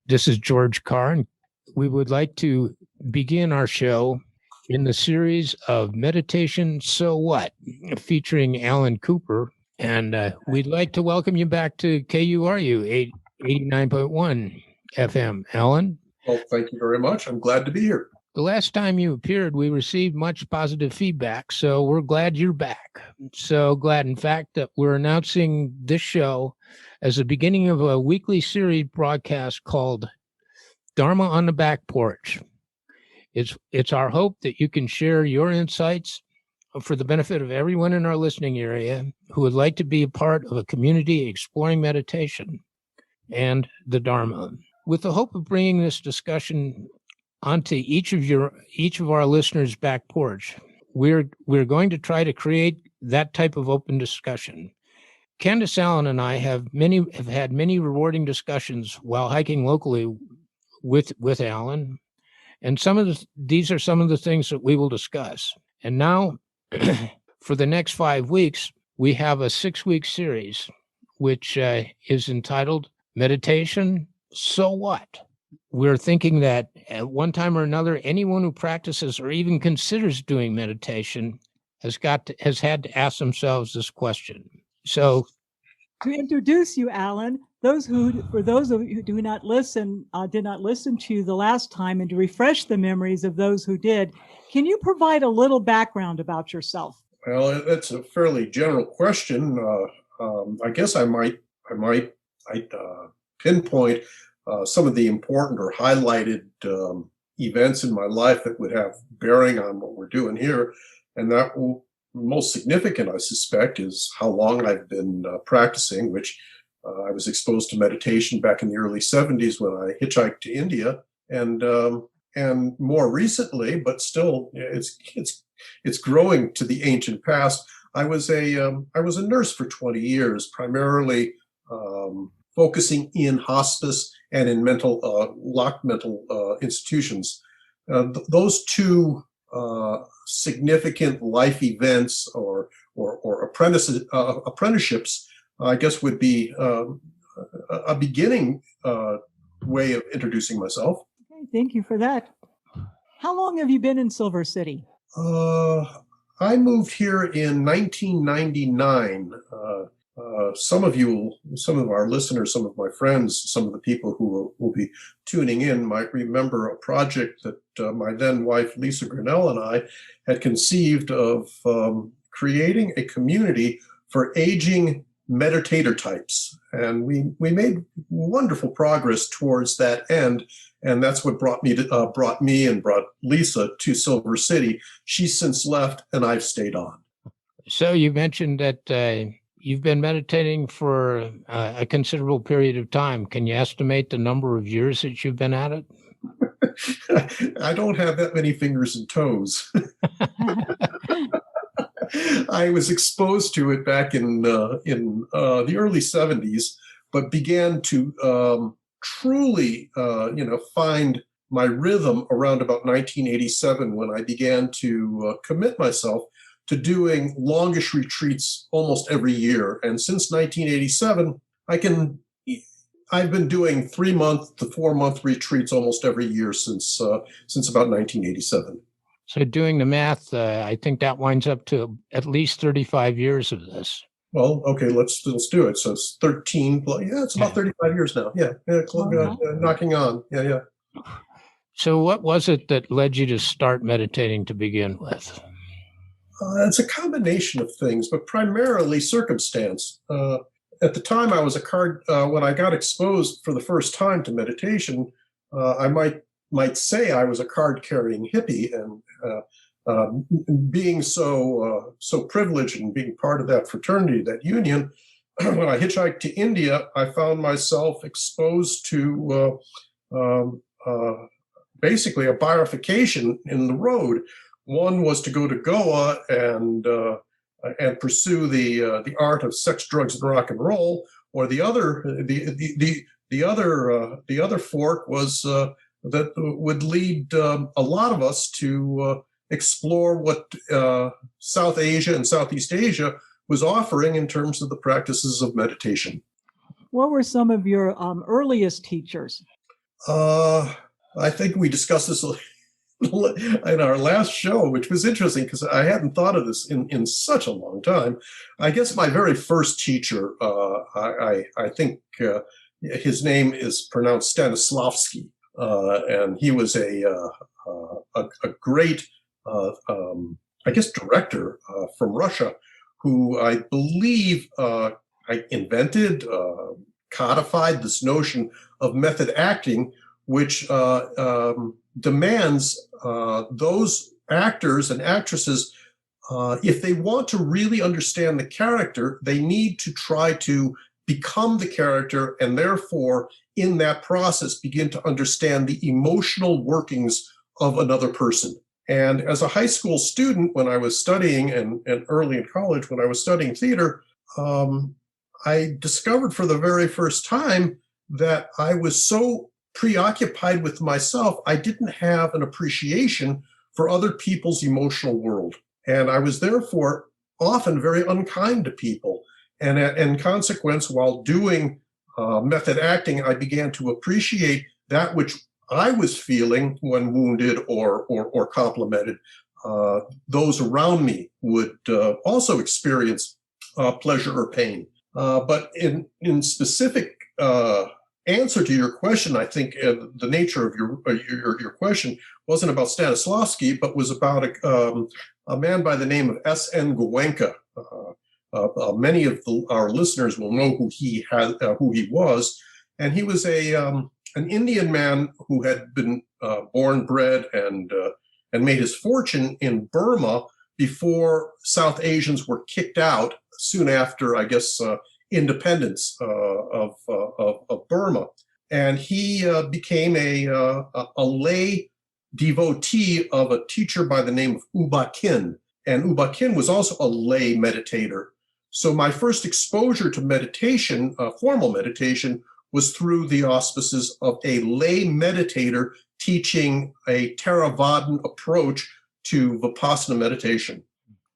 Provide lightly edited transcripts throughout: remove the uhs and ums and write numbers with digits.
This is George Carr, and we would like to begin our show in the series of Meditation So What, featuring Allan Cooper. And we'd like to welcome you back to KURU 89.1 FM. Allan? Well, thank you very much. I'm glad to be here. The last time you appeared, we received much positive feedback, so we're glad you're back. So glad, in fact, that we're announcing this show as the beginning of a weekly series broadcast called Dharma on the Back Porch. It's our hope that you can share your insights for the benefit of everyone in our listening area who would like to be a part of a community exploring meditation and the Dharma. With the hope of bringing this discussion onto each of our listeners' back porch, we're going to try to create that type of open discussion. Candace Allan and I have had many rewarding discussions while hiking locally with Allan, and these are some of the things that we will discuss. And now, for the next 5 weeks, we have a 6-week series, which is entitled Meditation So What? We're thinking that at one time or another, anyone who practices or even considers doing meditation has had to ask themselves this question. So, to introduce you, Allan, for those of you who did not listen to you the last time, and to refresh the memories of those who did, can you provide a little background about yourself? Well, that's a fairly general question. I guess I might pinpoint some of the important or highlighted events in my life that would have bearing on what we're doing here. And that most significant, I suspect, is how long I've been practicing, which I was exposed to meditation back in the early 70s when I hitchhiked to India. And more recently, but still it's growing to the ancient past, I was a nurse for 20 years, primarily focusing in hospice and in locked mental institutions. Those two significant life events or apprenticeships, I guess, would be a beginning way of introducing myself. Okay, thank you for that. How long have you been in Silver City? I moved here in 1999. Some of our listeners, some of my friends, some of the people who will be tuning in might remember a project that my then wife, Lisa Grinnell, and I had conceived of creating a community for aging meditator types. And we made wonderful progress towards that end. And that's what brought me and brought Lisa to Silver City. She's since left, and I've stayed on. So you mentioned that you've been meditating for a considerable period of time. Can you estimate the number of years that you've been at it? I don't have that many fingers and toes. I was exposed to it back in the early 70s, but began to truly, find my rhythm around about 1987 when I began to commit myself to doing longish retreats almost every year. And since 1987, I've been doing 3-month to 4-month retreats almost every year since about 1987. So doing the math, I think that winds up to at least 35 years of this. Well, okay, let's do it. So it's 13. Yeah, it's about 35 years now. Yeah, knocking on. Yeah. So what was it that led you to start meditating to begin with? It's a combination of things, but primarily circumstance. At the time, I was when I got exposed for the first time to meditation, I might say I was a card-carrying hippie, and being so privileged and being part of that fraternity, that union, when I hitchhiked to India, I found myself exposed to basically a bifurcation in the road. One was to go to Goa and pursue the art of sex, drugs, and rock and roll, or the other fork was that would lead a lot of us to explore what South Asia and Southeast Asia was offering in terms of the practices of meditation. What were some of your earliest teachers? I think we discussed this in our last show, which was interesting because I hadn't thought of this in such a long time. I guess my very first teacher, I think his name is pronounced Stanislavski, and he was a great, I guess, director from Russia, who I believe invented, codified this notion of method acting, which demands those actors and actresses, if they want to really understand the character, they need to try to become the character, and therefore, in that process, begin to understand the emotional workings of another person. And as a high school student, when I was studying, and early in college, when I was studying theater, I discovered for the very first time that I was so preoccupied with myself, I didn't have an appreciation for other people's emotional world. And I was therefore often very unkind to people. And in consequence, while doing method acting, I began to appreciate that which I was feeling when wounded or complimented. Those around me would also experience pleasure or pain. But in specific answer to your question, I think the nature of your question wasn't about Stanislavski, but was about a man by the name of S.N. Goenka. Many of our listeners will know who he was, and he was an Indian man who had been born, bred, and made his fortune in Burma before South Asians were kicked out soon after, I guess, independence of Burma. And he became a lay devotee of a teacher by the name of U Ba Khin. And U Ba Khin was also a lay meditator. So my first exposure to meditation, formal meditation, was through the auspices of a lay meditator teaching a Theravadan approach to Vipassana meditation.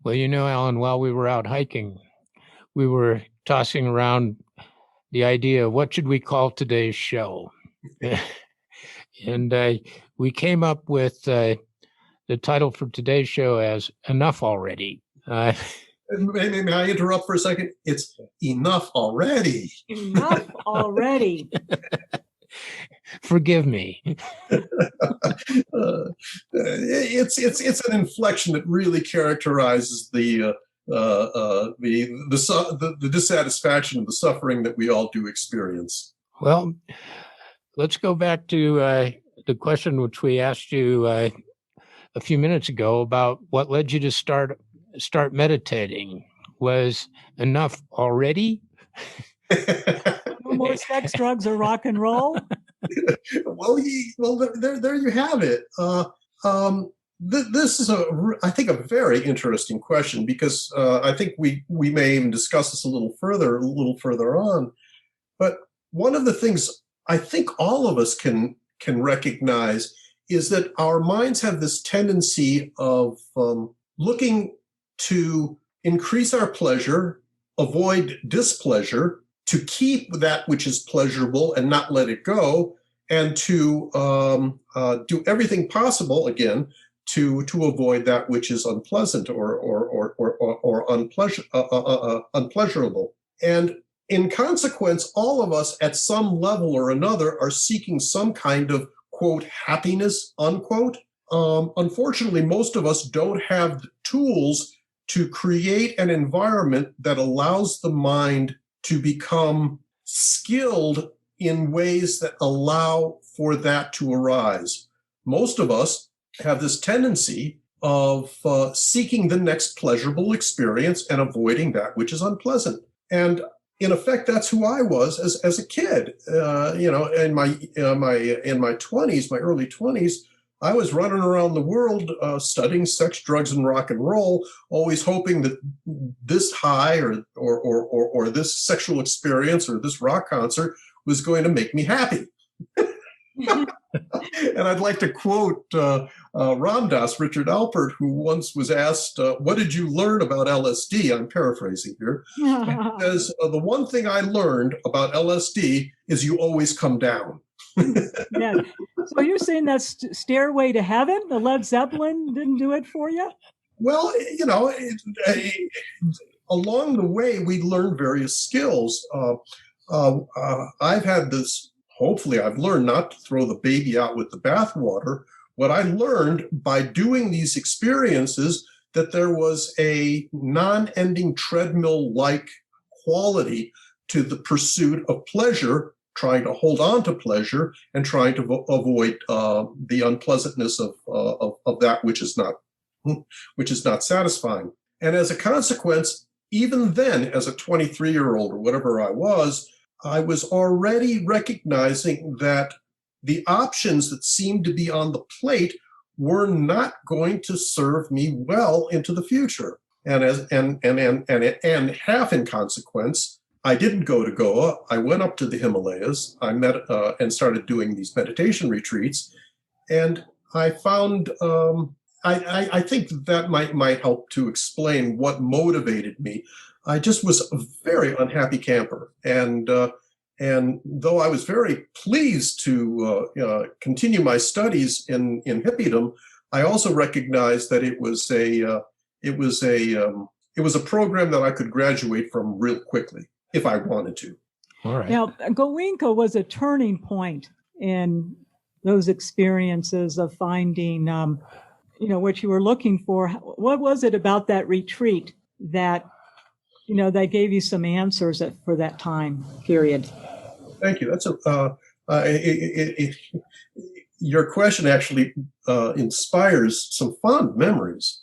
Well, Allan, while we were out hiking, we were tossing around the idea of what should we call today's show. And we came up with the title for today's show as Enough Already. May I interrupt for a second? It's enough already. Enough already. Forgive me. It's an inflection that really characterizes the dissatisfaction and the suffering that we all do experience. Well, let's go back to the question which we asked you a few minutes ago about what led you to start meditating. Was enough already? No more sex, drugs, or rock and roll? Well, there you have it. This is I think, a very interesting question, because I think we may even discuss this a little further on. But one of the things I think all of us can recognize is that our minds have this tendency of looking to increase our pleasure, avoid displeasure, to keep that which is pleasurable and not let it go, and to do everything possible, again, to avoid that which is unpleasant or unpleasurable. And in consequence, all of us at some level or another are seeking some kind of, quote, happiness, unquote. Unfortunately, most of us don't have the tools to create an environment that allows the mind to become skilled in ways that allow for that to arise. Most of us have this tendency of seeking the next pleasurable experience and avoiding that which is unpleasant. And in effect, that's who I was as a kid. In my 20s, my early 20s, I was running around the world studying sex, drugs, and rock and roll, always hoping that this high or this sexual experience or this rock concert was going to make me happy. And I'd like to quote Ram Dass, Richard Alpert, who once was asked, what did you learn about LSD? I'm paraphrasing here. And he says, the one thing I learned about LSD is you always come down. Yeah. So you're saying that Stairway to Heaven, the Led Zeppelin, didn't do it for you? Well, along the way, we learned various skills. I've had this, hopefully, I've learned not to throw the baby out with the bathwater. What I learned by doing these experiences, that there was a non-ending treadmill-like quality to the pursuit of pleasure, trying to hold on to pleasure and trying to avoid the unpleasantness of that which is not satisfying. And as a consequence, even then, as a 23-year-old or whatever I was already recognizing that the options that seemed to be on the plate were not going to serve me well into the future. And half in consequence, I didn't go to Goa. I went up to the Himalayas. I met and started doing these meditation retreats, and I found. I think that might help to explain what motivated me. I just was a very unhappy camper, and though I was very pleased to continue my studies in hippiedom, I also recognized that it was a program that I could graduate from real quickly if I wanted to. All right. Now, Goenka was a turning point in those experiences of finding, what you were looking for. What was it about that retreat that, that gave you some answers for that time period? Thank you. That's your question actually inspires some fond memories.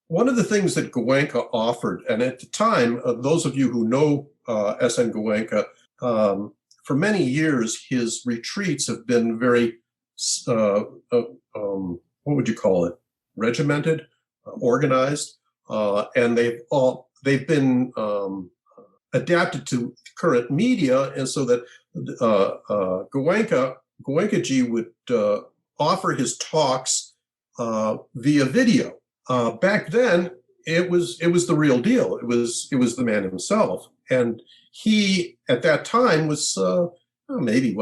One of the things that Goenka offered, and at the time, those of you who know S.N. Goenka, for many years, his retreats have been very, what would you call it? Regimented, organized, and they've been adapted to current media, and so that Goenka-ji would offer his talks via video. Back then, it was the real deal. It was the man himself, and he at that time was maybe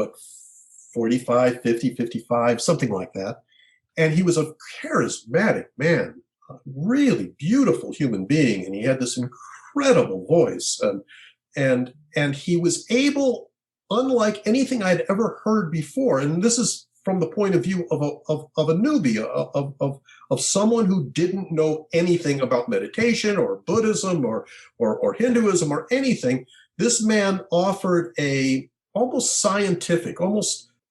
45, 50, 55, something like that. And he was a charismatic man, a really beautiful human being, and he had this incredible voice. And he was able, unlike anything I'd ever heard before, and this is from the point of view of a newbie, of someone who didn't know anything about meditation or Buddhism or Hinduism or anything. This man offered a almost scientific,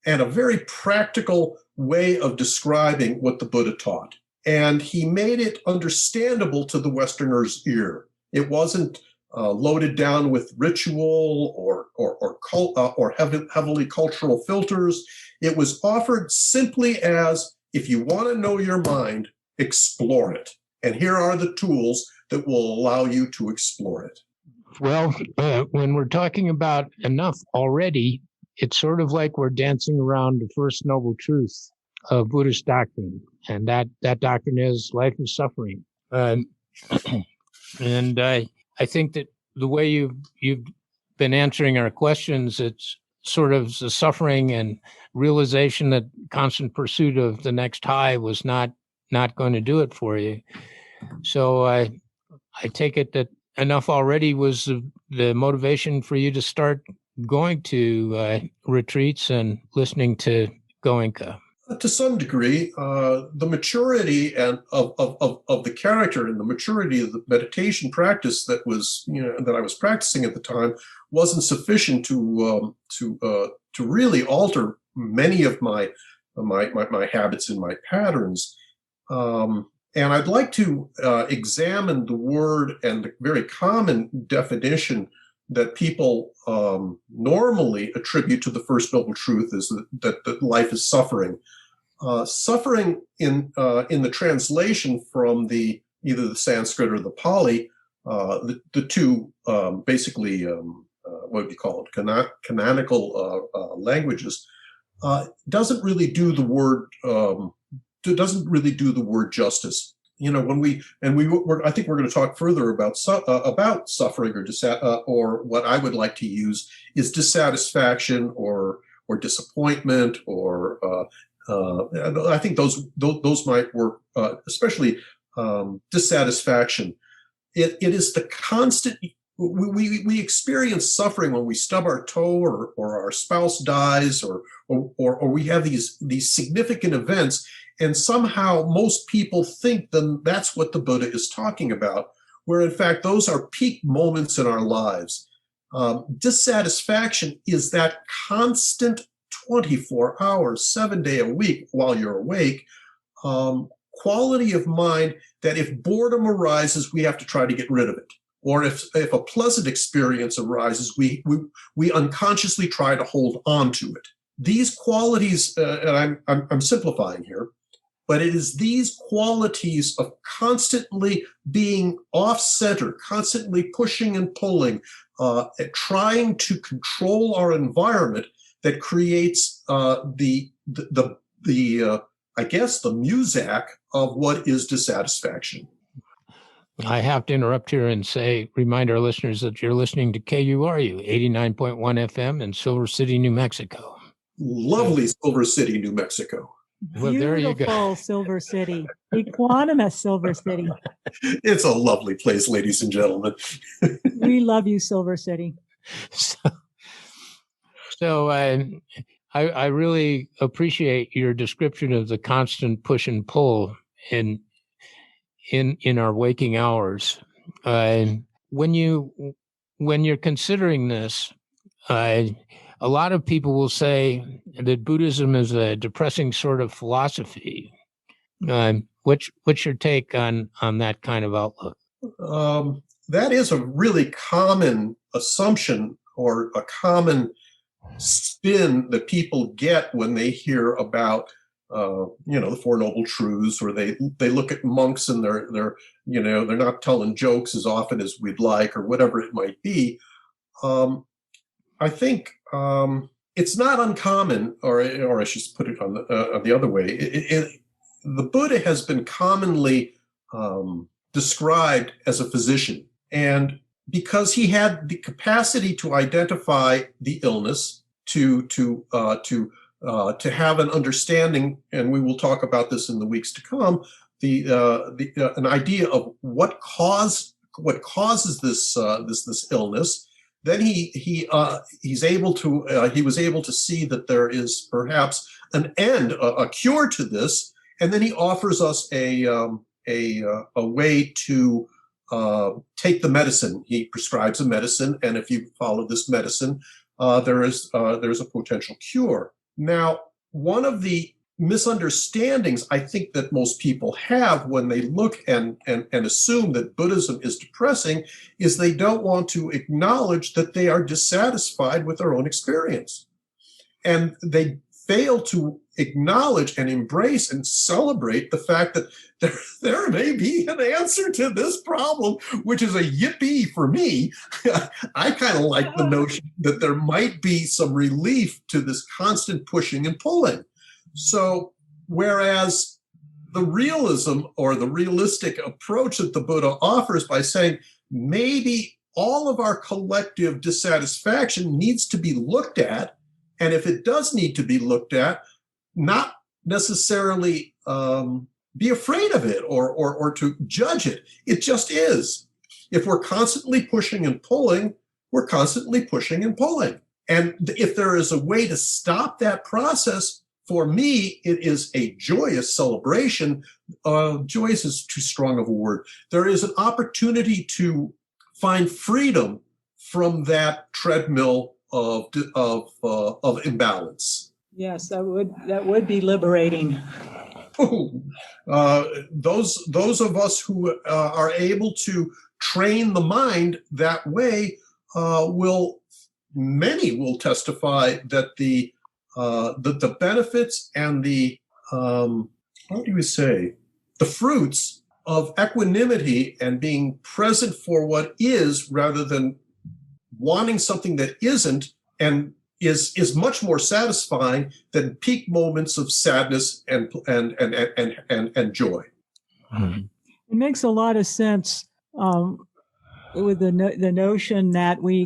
and a very practical way of describing what the Buddha taught. And he made it understandable to the Westerner's ear. It wasn't loaded down with ritual or heavily cultural filters. It was offered simply as, if you want to know your mind, explore it. And here are the tools that will allow you to explore it. Well, when we're talking about enough already, it's sort of like we're dancing around the first noble truth of Buddhist doctrine, and that doctrine is life is suffering. And I think that the way you've been answering our questions, it's sort of the suffering and realization that constant pursuit of the next high was not going to do it for you. So I take it that enough already was the motivation for you to start going to retreats and listening to Goenka. To some degree, the maturity and of the character and the maturity of the meditation practice that I was practicing at the time wasn't sufficient to really alter many of my habits and my patterns. And I'd like to examine the word and the very common definition that people normally attribute to the first noble truth is that life is suffering. Suffering in the translation from either the Sanskrit or the Pali, the two basically what would you call it, canonical languages, doesn't really do the word justice. When I think we're going to talk further about suffering or what I would like to use is dissatisfaction or disappointment, or I think those might work, especially dissatisfaction. It is the constant. We experience suffering when we stub our toe, or our spouse dies, or we have these significant events, and somehow most people think then that's what the Buddha is talking about, where in fact those are peak moments in our lives. Dissatisfaction is that constant 24 hours, 7 days a week while you're awake, quality of mind that if boredom arises, we have to try to get rid of it. Or if a pleasant experience arises, we unconsciously try to hold on to it. These qualities, and I'm simplifying here, but it is these qualities of constantly being off-center, constantly pushing and pulling, trying to control our environment that creates the muzak of what is dissatisfaction. I have to interrupt here and remind our listeners that you're listening to KURU 89.1 FM in Silver City, New Mexico. Lovely Silver City, New Mexico. Well, there you go. Beautiful Silver City. Equanimous Silver City. It's a lovely place, ladies and gentlemen. We love you, Silver City. So I really appreciate your description of the constant push and pull in our waking hours. When you're considering this, a lot of people will say that Buddhism is a depressing sort of philosophy. What's your take on that kind of outlook? That is a really common assumption, or a common spin that people get when they hear about the Four Noble Truths, or they look at monks and they're not telling jokes as often as we'd like, or whatever it might be. I think it's not uncommon, or I should put it on the other way. The Buddha has been commonly described as a physician, and because he had the capacity to identify the illness, to have an understanding, and we will talk about this in the weeks to come, an idea of what causes this illness. Then he was able to see that there is perhaps an end, a cure to this, and then he offers us a way to take the medicine. He prescribes a medicine, and if you follow this medicine, there's a potential cure. Now, one of the misunderstandings I think that most people have when they look and assume that Buddhism is depressing is they don't want to acknowledge that they are dissatisfied with their own experience. And they fail to acknowledge and embrace and celebrate the fact that there may be an answer to this problem, which is a yippee for me. I kind of like the notion that there might be some relief to this constant pushing and pulling. So whereas the realism, or the realistic approach that the Buddha offers by saying maybe all of our collective dissatisfaction needs to be looked at, and if it does need to be looked at, not necessarily be afraid of it or to judge it. It just is. If we're constantly pushing and pulling, we're constantly pushing and pulling. And if there is a way to stop that process, for me, it is a joyous celebration. Joyous is too strong of a word. There is an opportunity to find freedom from that treadmill of imbalance. Yes, that would be liberating. Those of us who are able to train the mind that way many will testify that the benefits and the fruits of equanimity and being present for what is rather than wanting something that isn't, and is much more satisfying than peak moments of sadness and joy. Mm-hmm. It makes a lot of sense with the notion that we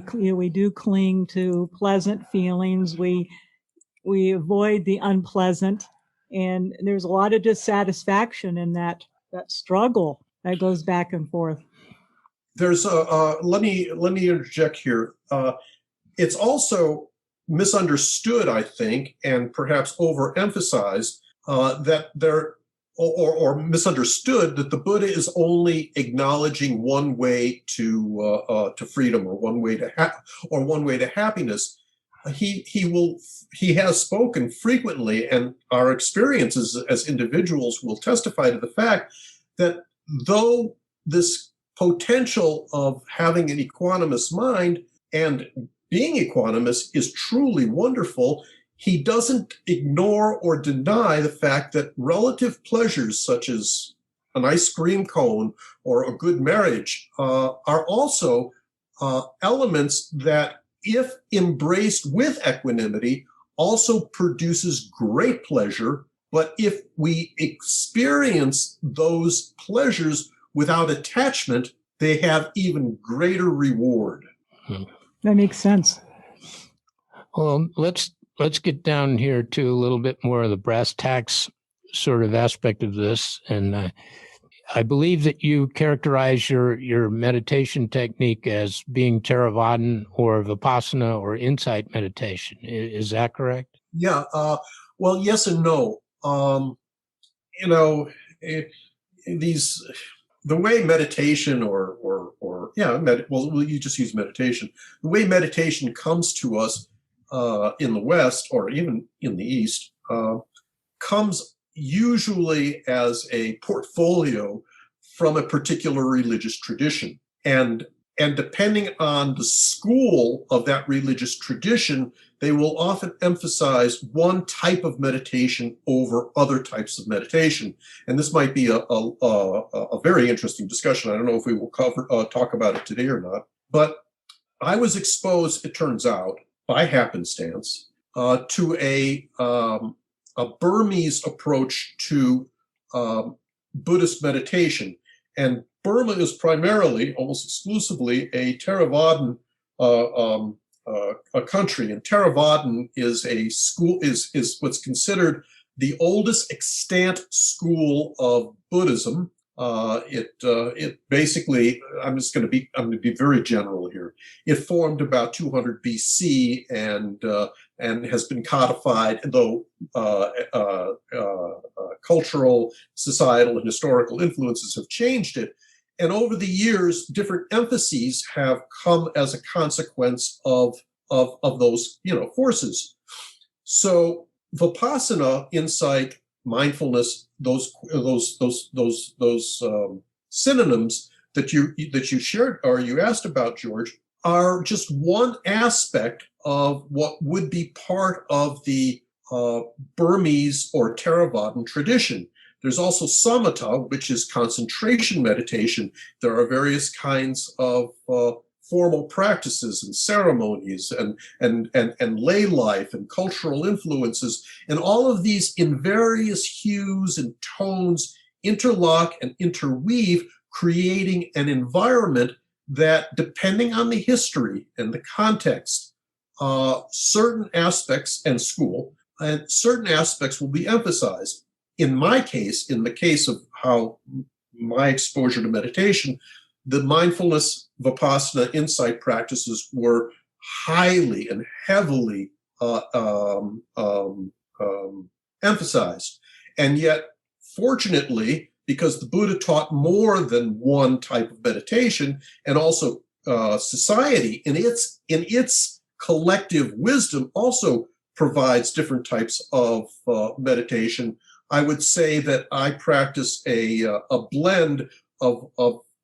do cling to pleasant feelings. We we avoid the unpleasant, and there's a lot of dissatisfaction in that struggle that goes back and forth. There's let me interject here. It's also misunderstood, I think, and perhaps overemphasized that there, or misunderstood that the Buddha is only acknowledging one way to freedom, or one way to happiness. He has spoken frequently, and our experiences as individuals will testify to the fact that though this potential of having an equanimous mind and being equanimous is truly wonderful, he doesn't ignore or deny the fact that relative pleasures such as an ice cream cone or a good marriage are also elements that, if embraced with equanimity, also produces great pleasure. But if we experience those pleasures without attachment, they have even greater reward. That makes sense. Well, let's get down here to a little bit more of the brass tacks sort of aspect of this. And I believe that you characterize your meditation technique as being Theravadan or Vipassana or insight meditation. Is that correct? Yeah. Well, yes and no. The way meditation you just use meditation. The way meditation comes to us in the West, or even in the East, comes usually as a portfolio from a particular religious tradition. And depending on the school of that religious tradition, they will often emphasize one type of meditation over other types of meditation. And this might be a very interesting discussion. I don't know if we will talk about it today or not. But I was exposed, it turns out, by happenstance, to a Burmese approach to Buddhist meditation. And Burma is primarily, almost exclusively, a Theravadan a country, and Theravadan is a school, is what's considered the oldest extant school of Buddhism. It basically, I'm going to be very general here. It formed about 200 BC and has been codified, though cultural, societal, and historical influences have changed it. And over the years, different emphases have come as a consequence of those, forces. So Vipassana, insight, mindfulness, those synonyms that you shared, or you asked about, George, are just one aspect of what would be part of the Burmese or Theravadan tradition. There's also samatha, which is concentration meditation. There are various kinds of formal practices and ceremonies and lay life and cultural influences. And all of these in various hues and tones interlock and interweave, creating an environment that, depending on the history and the context, certain aspects and school, and certain aspects will be emphasized. In my case, in the case of how my exposure to meditation, the mindfulness, Vipassana, insight practices were highly and heavily emphasized. And yet, fortunately, because the Buddha taught more than one type of meditation, and also society in its collective wisdom also provides different types of meditation, I would say that I practice a blend of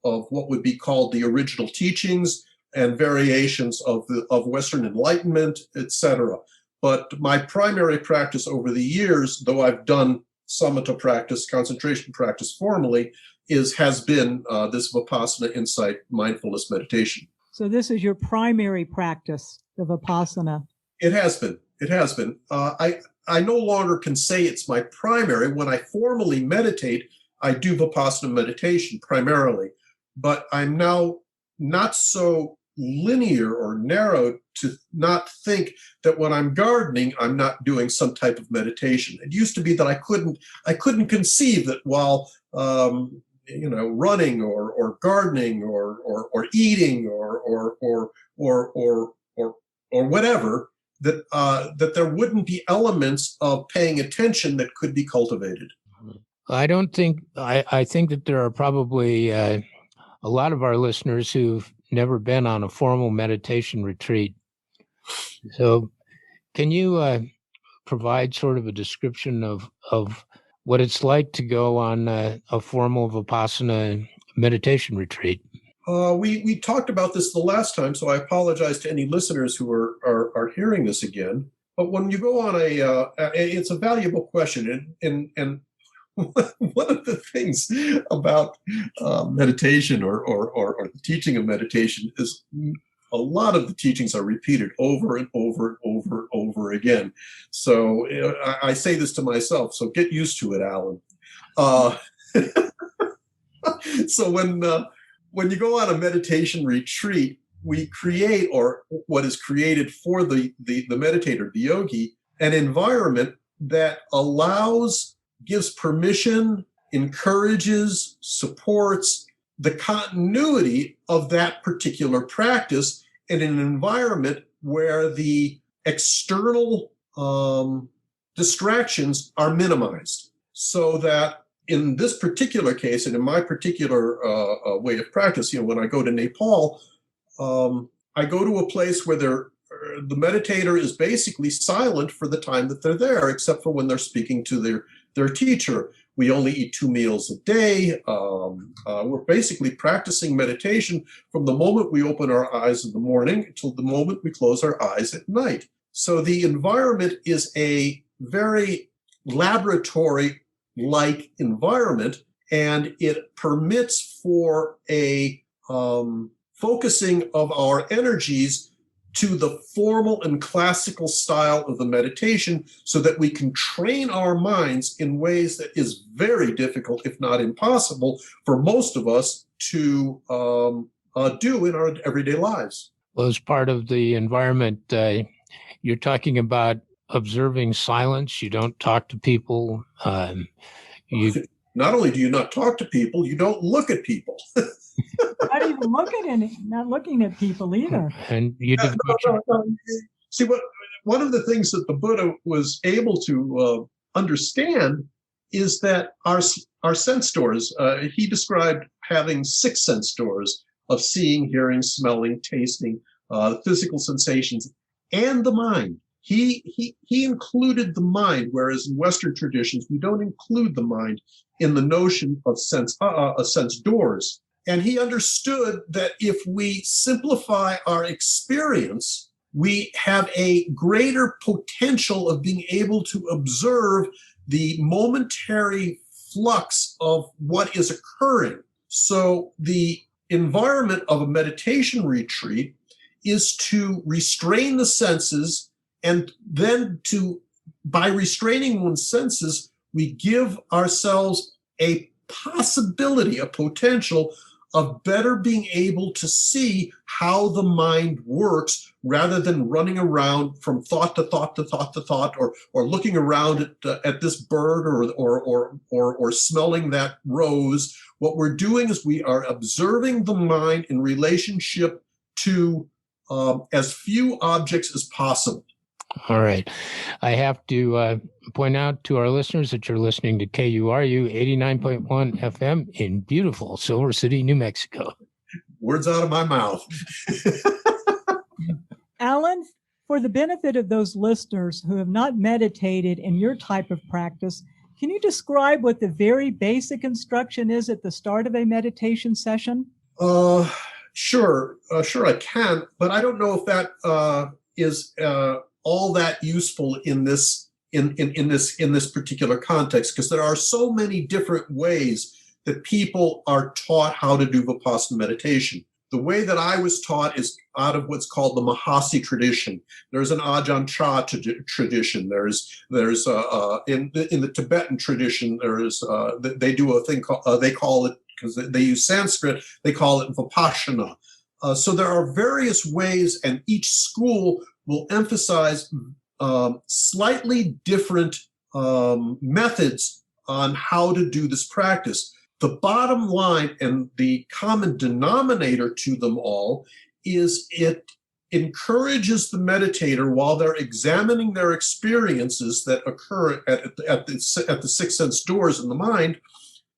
what would be called the original teachings and variations of Western Enlightenment, etc. But my primary practice over the years, though I've done samatha practice, concentration practice formally, has been this Vipassana, insight, mindfulness meditation. So this is your primary practice, the Vipassana. It has been. It has been. I no longer can say it's my primary. When I formally meditate, I do Vipassana meditation primarily, but I'm now not so linear or narrow to not think that when I'm gardening, I'm not doing some type of meditation. It used to be that I couldn't conceive that while running or gardening or eating or whatever, that there wouldn't be elements of paying attention that could be cultivated. I don't think, I think that there are probably a lot of our listeners who've never been on a formal meditation retreat. So can you provide sort of a description of what it's like to go on a formal Vipassana meditation retreat? We talked about this the last time, so I apologize to any listeners who are hearing this again. But when you go on it's a valuable question, and one of the things about meditation or the teaching of meditation is a lot of the teachings are repeated over and over and over and over again. So I say this to myself, so get used to it, Allan. So when you go on a meditation retreat, we create, or what is created for the meditator, the yogi, an environment that gives permission, encourages, supports the continuity of that particular practice in an environment where the external distractions are minimized, so that in this particular case, and in my particular way of practice, when I go to Nepal, I go to a place where the meditator is basically silent for the time that they're there, except for when they're speaking to their teacher. We only eat 2 meals a day. We're basically practicing meditation from the moment we open our eyes in the morning until the moment we close our eyes at night. So the environment is a very laboratory-like environment, and it permits for a focusing of our energies to the formal and classical style of the meditation, so that we can train our minds in ways that is very difficult, if not impossible, for most of us to do in our everyday lives. Well, as part of the environment, you're talking about observing silence. You don't talk to people. Not only do you not talk to people, you don't look at people. Not even not looking at people either. And you See, one of the things that the Buddha was able to understand is that our sense doors, he described having 6 sense doors of seeing, hearing, smelling, tasting, physical sensations, and the mind. He included the mind, whereas in Western traditions, we don't include the mind in the notion of sense doors. And he understood that if we simplify our experience, we have a greater potential of being able to observe the momentary flux of what is occurring. So the environment of a meditation retreat is to restrain the senses, and then by restraining one's senses, we give ourselves a possibility, a potential of better being able to see how the mind works, rather than running around from thought to thought to thought to thought, or looking around at this bird or smelling that rose. What we're doing is we are observing the mind in relationship to as few objects as possible. All right. I have to point out to our listeners that you're listening to KURU 89.1 FM in beautiful Silver City, New Mexico. Words out of my mouth. Allan, for the benefit of those listeners who have not meditated in your type of practice, can you describe what the very basic instruction is at the start of a meditation session? Sure, I can, but I don't know if that is all that useful in this particular context, because there are so many different ways that people are taught how to do Vipassana meditation. The way that I was taught is out of what's called the Mahasi tradition. There's an Ajahn Chah tradition. There's in the Tibetan tradition, they do a thing called, they call it, because they use Sanskrit, they call it Vipassana. So there are various ways, and each school will emphasize slightly different methods on how to do this practice. The bottom line and the common denominator to them all is it encourages the meditator, while they're examining their experiences that occur at the six sense doors in the mind,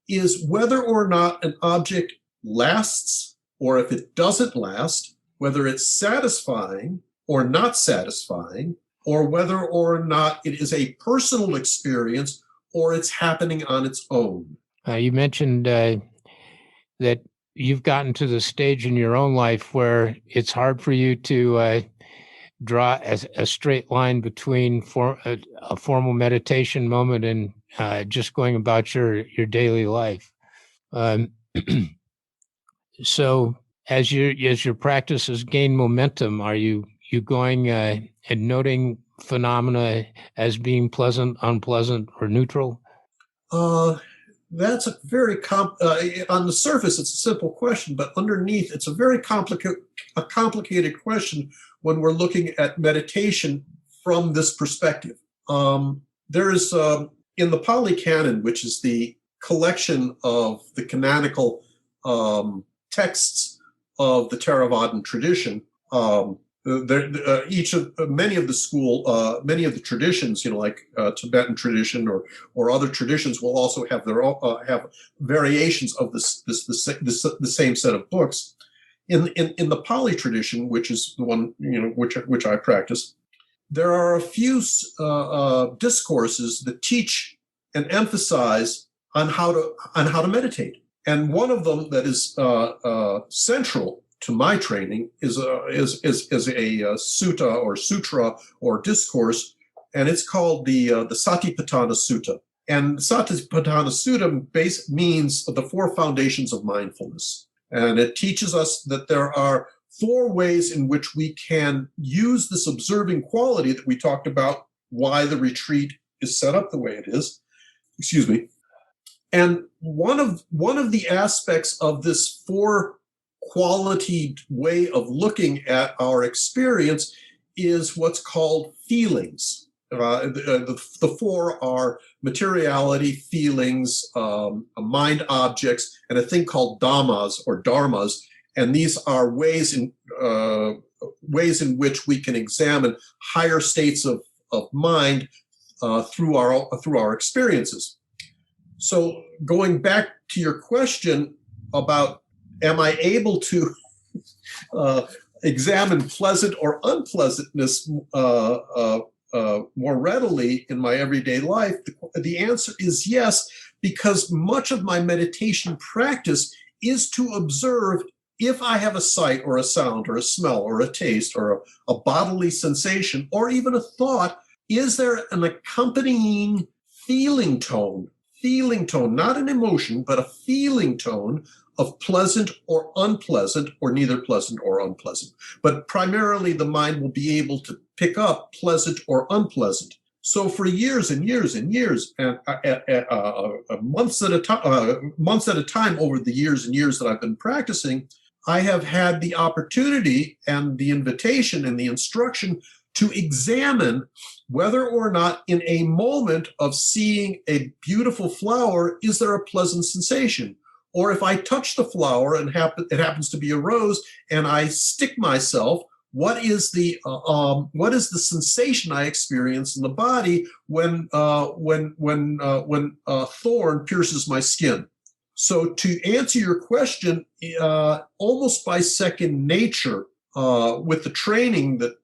is whether or not an object lasts, or if it doesn't last, whether it's satisfying or not satisfying, or whether or not it is a personal experience or it's happening on its own. You mentioned that you've gotten to the stage in your own life where it's hard for you to draw a straight line between a formal meditation moment and just going about your daily life. So as your practice has gained momentum, are you going and noting phenomena as being pleasant, unpleasant, or neutral? That's a very on the surface, it's a simple question, but underneath, it's a very complicated question when we're looking at meditation from this perspective. There is in the Pali Canon, which is the collection of the canonical texts of the Theravadan tradition. Many of the traditions, like Tibetan tradition or other traditions, will also have their have variations of the same set of books. In the Pali tradition, which is the one which I practice, there are a few discourses that teach and emphasize on how to meditate, and one of them that is central to my training is a sutta or sutra or discourse, and it's called the Satipatthana Sutta. And Satipatthana Sutta means the four foundations of mindfulness, and it teaches us that there are four ways in which we can use this observing quality that we talked about, why the retreat is set up the way it is. Excuse me. And one of the aspects of this four quality way of looking at our experience is what's called feelings. The four are materiality, feelings, mind objects, and a thing called dhammas or dharmas. And these are ways in which we can examine higher states of mind through our experiences. So going back to your question about am I able to examine pleasant or unpleasantness more readily in my everyday life? The answer is yes, because much of my meditation practice is to observe if I have a sight or a sound or a smell or a taste or a bodily sensation or even a thought, is there an accompanying feeling tone, not an emotion, but a feeling tone of pleasant or unpleasant, or neither pleasant or unpleasant. But primarily the mind will be able to pick up pleasant or unpleasant. So for years and years and years, and months at a time over the years and years that I've been practicing, I have had the opportunity and the invitation and the instruction to examine whether or not in a moment of seeing a beautiful flower, is there a pleasant sensation? Or if I touch the flower and it happens to be a rose, and I stick myself, what is the sensation I experience in the body when a thorn pierces my skin? So to answer your question, almost by second nature, with the training that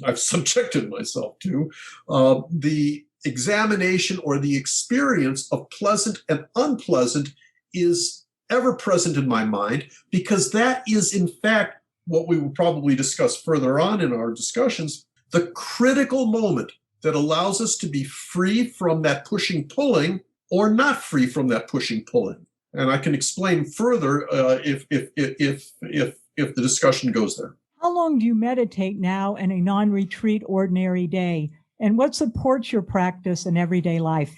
I've subjected myself to, the examination or the experience of pleasant and unpleasant is ever present in my mind, because that is in fact what we will probably discuss further on in our discussions, the critical moment that allows us to be free from that pushing pulling or not free from that pushing pulling. And I can explain further if the discussion goes there. How long do you meditate now in a non-retreat ordinary day? And what supports your practice in everyday life?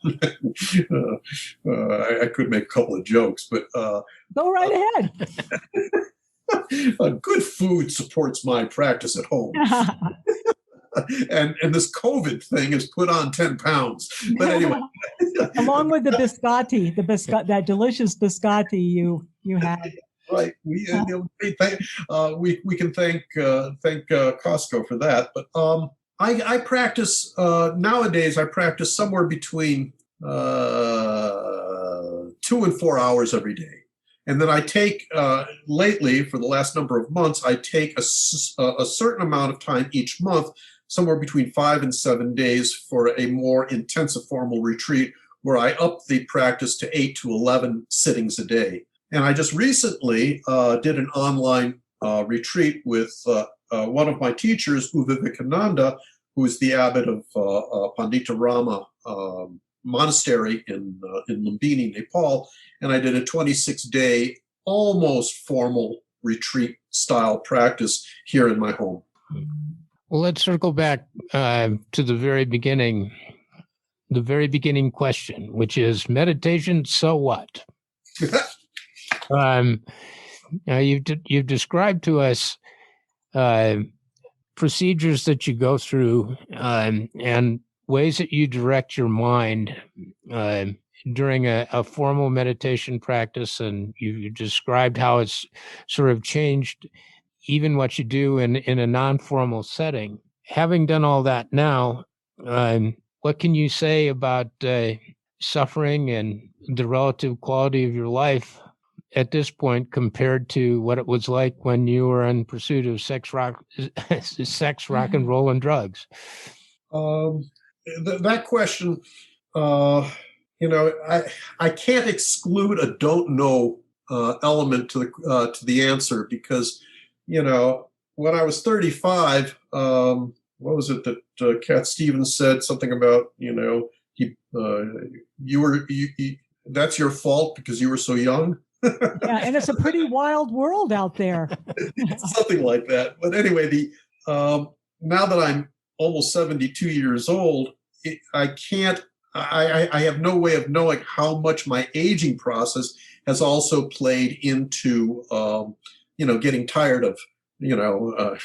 I could make a couple of jokes, but Go right ahead. Good food supports my practice at home. And this COVID thing has put on 10 pounds. But anyway. Along with the biscotti, that delicious biscotti you had. Right. We can thank Costco for that. But I practice nowadays. I practice somewhere between 2 and 4 hours every day. And then I take, lately, for the last number of months, I take a certain amount of time each month, somewhere between 5 and 7 days, for a more intensive formal retreat where I up the practice to 8 to 11 sittings a day. And I just recently did an online retreat with one of my teachers, Vivekananda, who is the abbot of Pandita Rama Monastery in Lumbini, Nepal. And I did a 26-day, almost formal retreat-style practice here in my home. Well, let's circle back to the very beginning question, which is meditation, so what? You've described to us procedures that you go through and ways that you direct your mind during a formal meditation practice, and you described how it's sort of changed even what you do in a non-formal setting. Having done all that now, what can you say about suffering and the relative quality of your life at this point compared to what it was like when you were in pursuit of sex, rock and roll, and drugs? That question, I can't exclude a don't know element to the answer, because, when I was 35, what was it that Cat Stevens said? Something about, that's your fault because you were so young. Yeah, and it's a pretty wild world out there. Something like that. But anyway, now that I'm almost 72 years old, I have no way of knowing how much my aging process has also played into, getting tired of, Inagata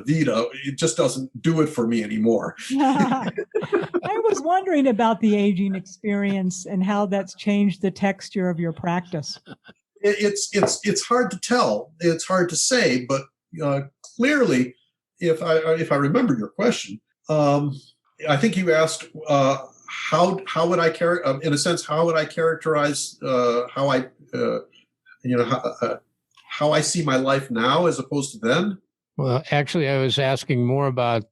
Vita. It just doesn't do it for me anymore. I was wondering about the aging experience and how that's changed the texture of your practice. It's hard to tell. It's hard to say, but clearly, if I remember your question, I think you asked how would I in a sense, how would I characterize how I see my life now as opposed to then? Well, actually, I was asking more about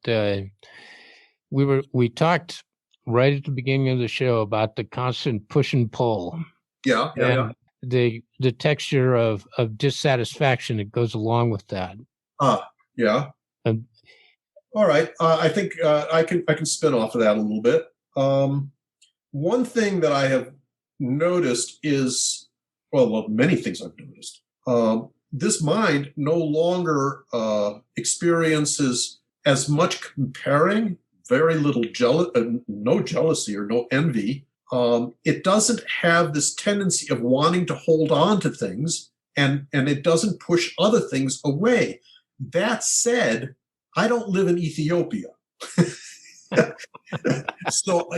we talked right at the beginning of the show about the constant push and pull. Yeah. The texture of dissatisfaction that goes along with that. Yeah. All right. I think I can spin off of that a little bit. One thing that I have noticed is, well, many things I've noticed. This mind no longer experiences as much comparing, very little no jealousy or no envy. It doesn't have this tendency of wanting to hold on to things, and it doesn't push other things away. That said, I don't live in Ethiopia. So,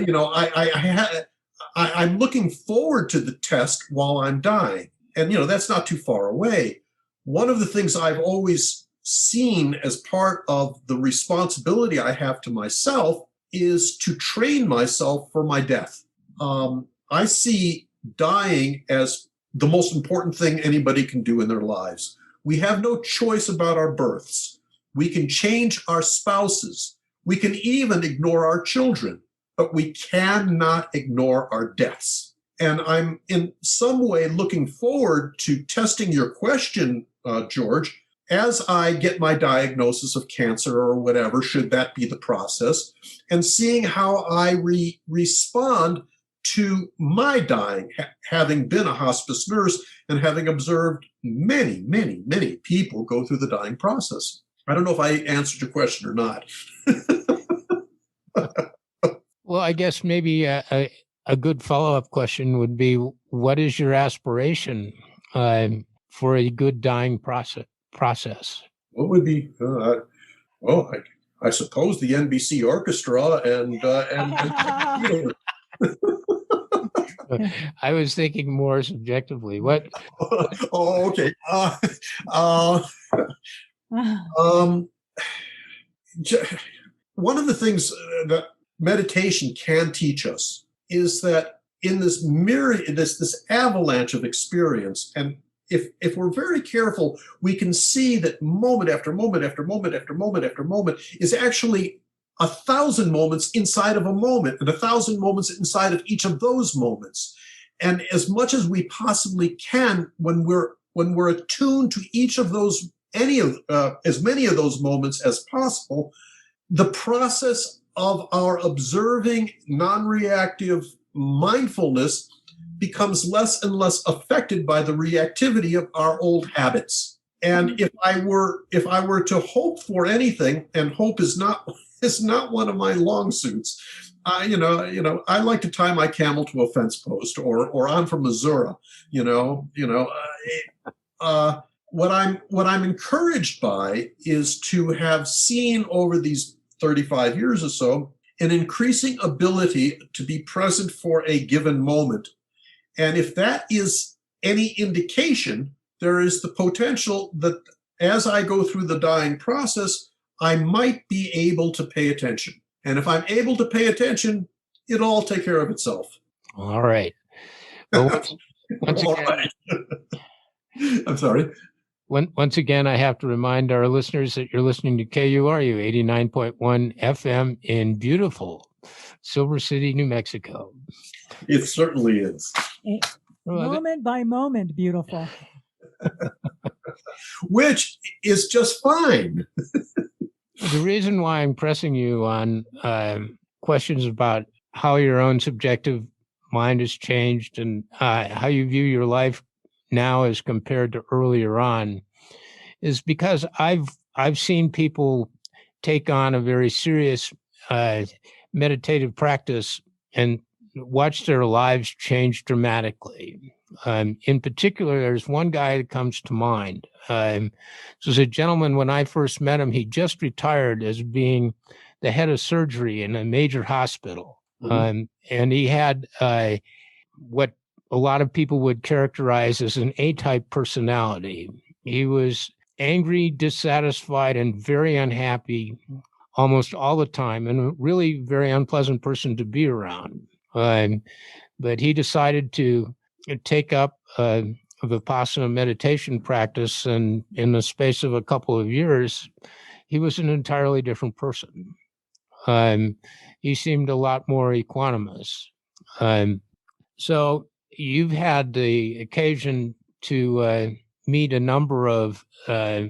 I'm looking forward to the test while I'm dying. And, that's not too far away. One of the things I've always seen as part of the responsibility I have to myself is to train myself for my death. I see dying as the most important thing anybody can do in their lives. We have no choice about our births. We can change our spouses. We can even ignore our children, but we cannot ignore our deaths. And I'm in some way looking forward to testing your question, George, as I get my diagnosis of cancer or whatever, should that be the process, and seeing how I respond to my dying, having been a hospice nurse and having observed many, many, many people go through the dying process. I don't know if I answered your question or not. Well, I guess maybe a good follow-up question would be, what is your aspiration for a good dying process? What would be, well, I suppose the NBC Orchestra and theater. I was thinking more subjectively. What? Oh, okay. Um, one of the things that meditation can teach us is that in this this avalanche of experience, and if we're very careful, we can see that moment after moment after moment after moment after moment is actually 1,000 moments inside of a moment, and 1,000 moments inside of each of those moments. And as much as we possibly can, when we're attuned to each of those, as many of those moments as possible, the process of our observing non-reactive mindfulness becomes less and less affected by the reactivity of our old habits. And if I were to hope for anything, and hope is not one of my long suits, I like to tie my camel to a fence post, or I'm from Missouri. What I'm encouraged by is to have seen over these 35 years or so an increasing ability to be present for a given moment. And if that is any indication, there is the potential that as I go through the dying process, I might be able to pay attention. And if I'm able to pay attention, it'll all take care of itself. All right. Well, once again, right. I'm sorry. Once again, I have to remind our listeners that you're listening to KURU 89.1 FM in beautiful Silver City, New Mexico. It certainly is. Moment by moment, beautiful. Which is just fine. The reason why I'm pressing you on questions about how your own subjective mind has changed and how you view your life now as compared to earlier on is because I've seen people take on a very serious meditative practice and watch their lives change dramatically. In particular, there's one guy that comes to mind. This was a gentleman, when I first met him, he just retired as being the head of surgery in a major hospital. Mm-hmm. And he had what a lot of people would characterize as an A-type personality. He was angry, dissatisfied, and very unhappy almost all the time, and a really very unpleasant person to be around. But he decided to take up a Vipassana meditation practice, and in the space of a couple of years, he was an entirely different person. He seemed a lot more equanimous. So you've had the occasion to meet a number of with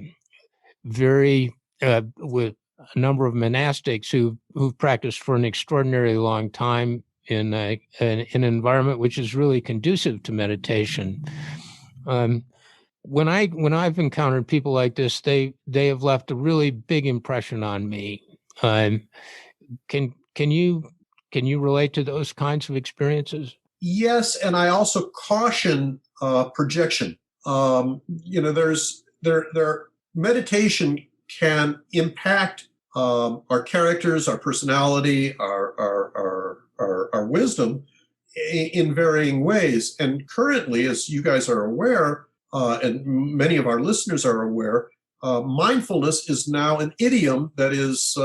a number of monastics who've practiced for an extraordinarily long time in an environment which is really conducive to meditation. When I've encountered people like this, they have left a really big impression on me. Can you relate to those kinds of experiences? Yes, and I also caution projection. Meditation can impact our characters, our personality, our wisdom in varying ways. And currently, as you guys are aware, and many of our listeners are aware, mindfulness is now an idiom that is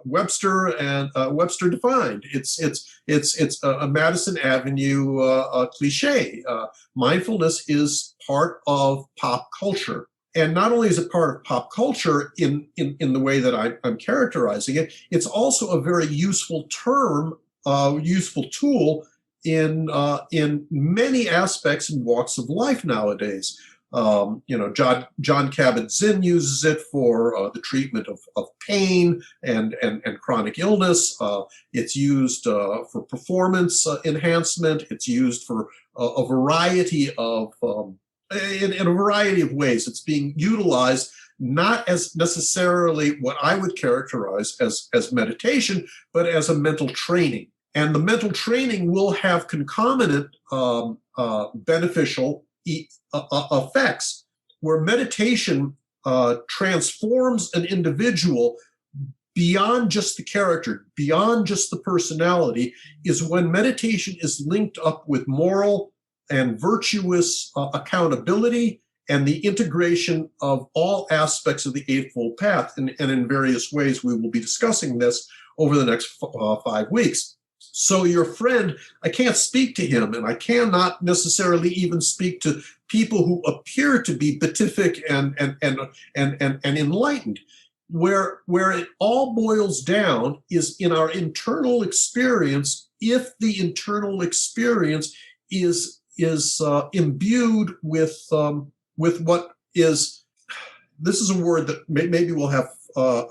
Webster and Webster defined. It's a Madison Avenue cliche. Mindfulness is part of pop culture. And not only is it part of pop culture in the way that I'm characterizing it, it's also a very useful term, useful tool in many aspects and walks of life nowadays. John Kabat-Zinn uses it for the treatment of pain and chronic illness. It's used for performance enhancement. It's used for a variety of in a variety of ways. It's being utilized not as necessarily what I would characterize as meditation, but as a mental training. And the mental training will have concomitant beneficial effects, where meditation transforms an individual beyond just the character, beyond just the personality, is when meditation is linked up with moral and virtuous accountability and the integration of all aspects of the Eightfold Path. And in various ways, we will be discussing this over the next 5 weeks. So your friend, I can't speak to him, and I cannot necessarily even speak to people who appear to be beatific and enlightened. Where it all boils down is in our internal experience. If the internal experience is imbued with what is, this is a word that maybe we'll have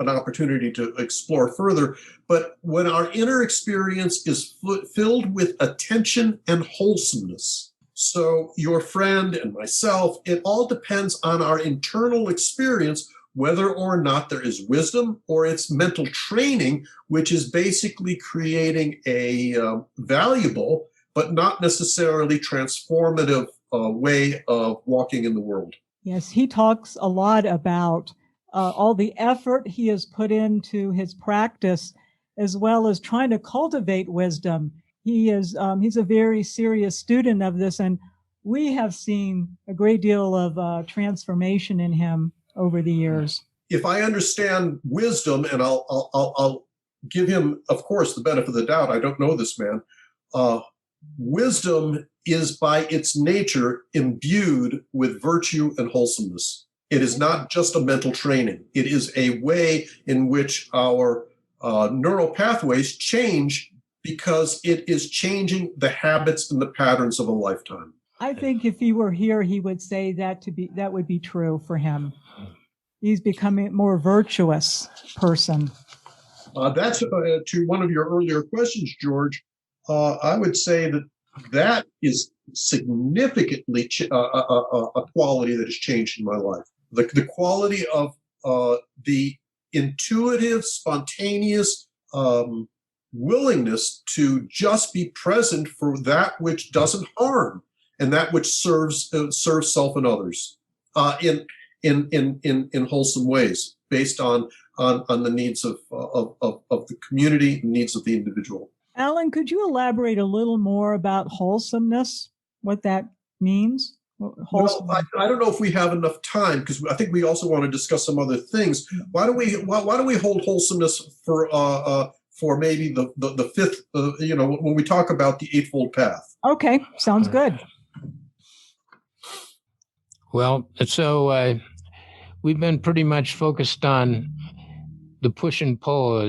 an opportunity to explore further, but when our inner experience is filled with attention and wholesomeness. So your friend and myself, it all depends on our internal experience, whether or not there is wisdom or it's mental training, which is basically creating a valuable but not necessarily transformative way of walking in the world. Yes, he talks a lot about all the effort he has put into his practice, as well as trying to cultivate wisdom. He's a very serious student of this, and we have seen a great deal of transformation in him over the years. If I understand wisdom, and I'll give him, of course, the benefit of the doubt. I don't know this man. Wisdom is by its nature imbued with virtue and wholesomeness. It is not just a mental training. It is a way in which our neural pathways change because it is changing the habits and the patterns of a lifetime. I think if he were here, he would say that would be true for him. He's becoming a more virtuous person. That's to one of your earlier questions, George. I would say that is significantly a quality that has changed in my life. The quality of the intuitive, spontaneous willingness to just be present for that which doesn't harm and that which serves self and others in wholesome ways, based on the needs of the community, needs of the individual. Allan, could you elaborate a little more about wholesomeness, what that means? Well, I don't know if we have enough time, because I think we also want to discuss some other things. Why don't we hold wholesomeness for maybe the fifth, when we talk about the Eightfold Path? Okay, sounds good. Well, so we've been pretty much focused on the push and pull,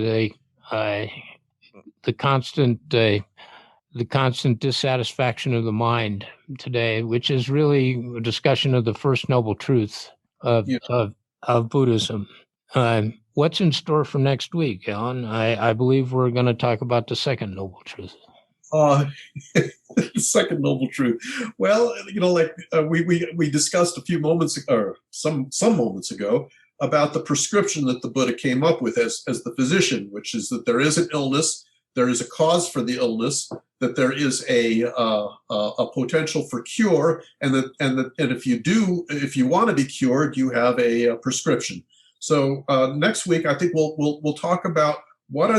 the constant dissatisfaction of the mind today, which is really a discussion of the first noble truth of Buddhism. What's in store for next week, Allan? I believe we're going to talk about the second noble truth. Second noble truth. Well, we discussed a few moments ago, or some moments ago, about the prescription that the Buddha came up with as the physician, which is that there is an illness, there is a cause for the illness, that there is a potential for cure, and if you want to be cured, you have a prescription. So next week, I think we'll talk about what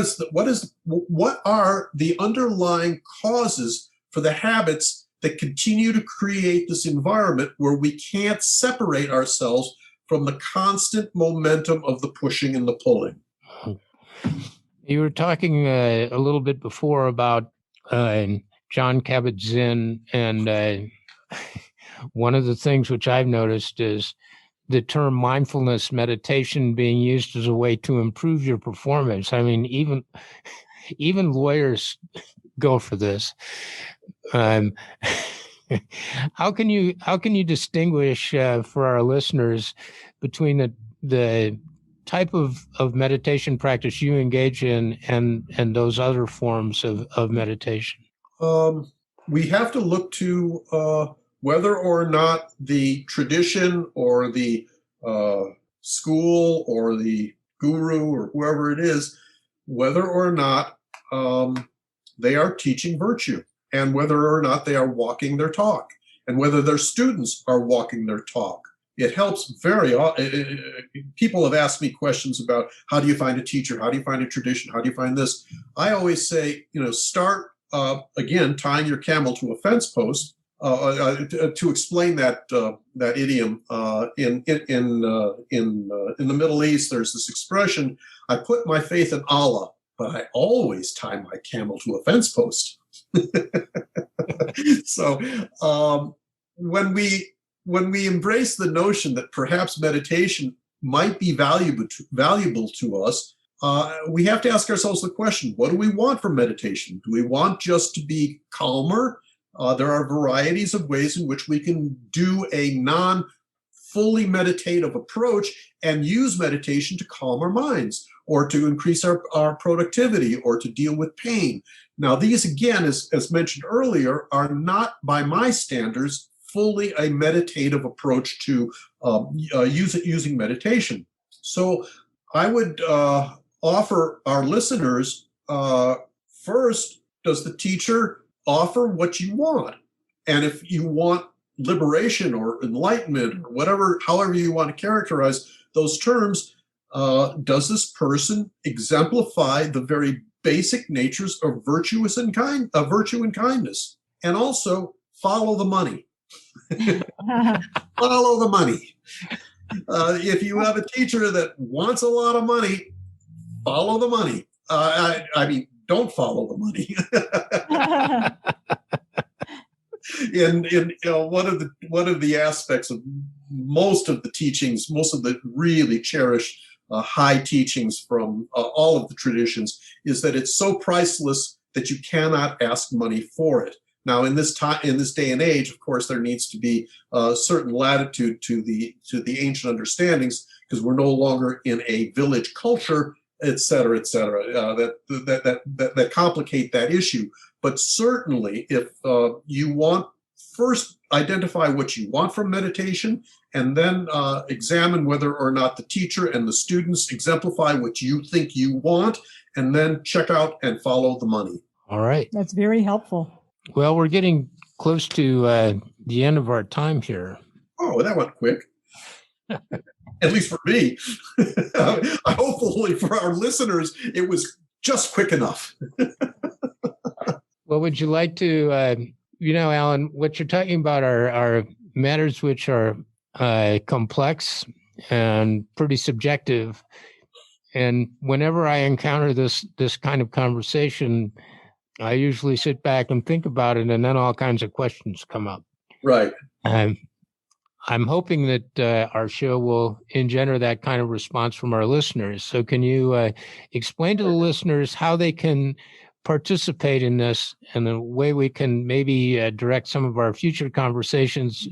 are the underlying causes for the habits that continue to create this environment where we can't separate ourselves from the constant momentum of the pushing and the pulling. You were talking a little bit before about John Kabat-Zinn, and one of the things which I've noticed is the term mindfulness meditation being used as a way to improve your performance. I mean, even lawyers go for this. How can you distinguish for our listeners between the type of meditation practice you engage in and those other forms of meditation? We have to look to whether or not the tradition or the school or the guru or whoever it is, whether or not they are teaching virtue, and whether or not they are walking their talk, and whether their students are walking their talk. It helps people have asked me questions about how do you find a teacher? How do you find a tradition? How do you find this? I always say, start, again, tying your camel to a fence post. To explain that idiom, in the Middle East, there's this expression: I put my faith in Allah, but I always tie my camel to a fence post. So when we embrace the notion that perhaps meditation might be valuable to us, we have to ask ourselves the question: what do we want from meditation? Do we want just to be calmer? There are varieties of ways in which we can do a non-fully meditative approach and use meditation to calm our minds, or to increase our productivity, or to deal with pain. Now, these, again, as mentioned earlier, are not, by my standards, fully a meditative approach to using meditation. So I would offer our listeners, first, does the teacher offer what you want? And if you want liberation or enlightenment, or whatever, however you want to characterize those terms, does this person exemplify the very basic natures of virtue and kindness? And also, follow the money. Follow the money. If you have a teacher that wants a lot of money, follow the money. I mean, don't follow the money. One of the aspects of most of the teachings, most of the really cherished high teachings from all of the traditions, is that it's so priceless that you cannot ask money for it. Now, in this day and age, of course, there needs to be a certain latitude to the ancient understandings, because we're no longer in a village culture, et cetera, that complicate that issue. But certainly, if you want, first identify what you want from meditation, and then examine whether or not the teacher and the students exemplify what you think you want, and then check out and follow the money. All right. That's very helpful. Well, we're getting close to the end of our time here. Oh, that went quick. At least for me. Hopefully for our listeners, it was just quick enough. Well, would you like to, Allan, what you're talking about are matters which are complex and pretty subjective. And whenever I encounter this kind of conversation, I usually sit back and think about it, and then all kinds of questions come up. Right. I'm hoping that our show will engender that kind of response from our listeners. So can you explain to the listeners how they can participate in this, and the way we can maybe direct some of our future conversations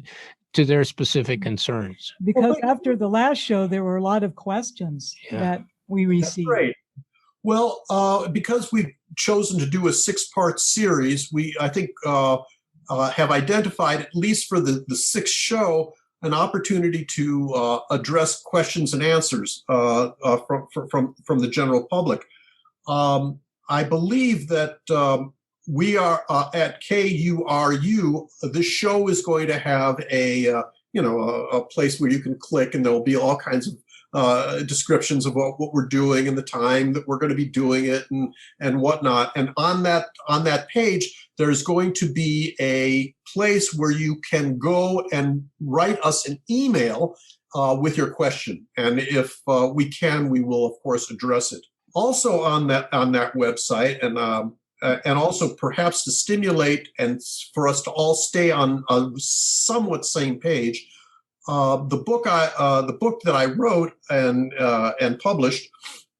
to their specific concerns? Because after the last show, there were a lot of questions that we received. That's great. Well, because we've chosen to do a 6-part series, I think have identified, at least for the 6th show, an opportunity to address questions and answers from the general public. I believe that we are at KURU. This show is going to have a place where you can click, and there will be all kinds of descriptions of what we're doing and the time that we're going to be doing it and whatnot. And on that page, there's going to be a place where you can go and write us an email with your question. And if we can, we will, of course, address it. Also on that website, and also perhaps to stimulate and for us to all stay on a somewhat same page, the book that I wrote and published,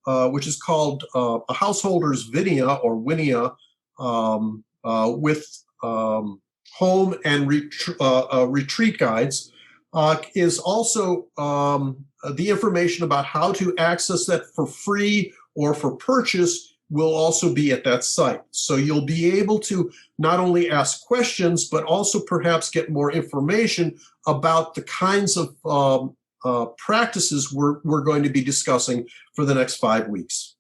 which is called A Householder's Vinaya or Winaya, with home and retreat guides, is also the information about how to access that for free or for purchase will also be at that site. So you'll be able to not only ask questions, but also perhaps get more information about the kinds of practices we're going to be discussing for the next 5 weeks.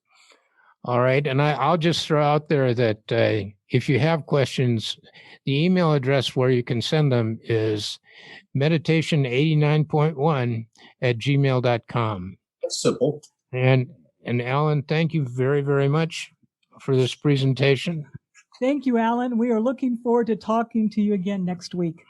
All right. And I'll just throw out there that if you have questions, the email address where you can send them is meditation89.1@gmail.com. That's simple. And Allan, thank you very, very much for this presentation. Thank you, Allan. We are looking forward to talking to you again next week.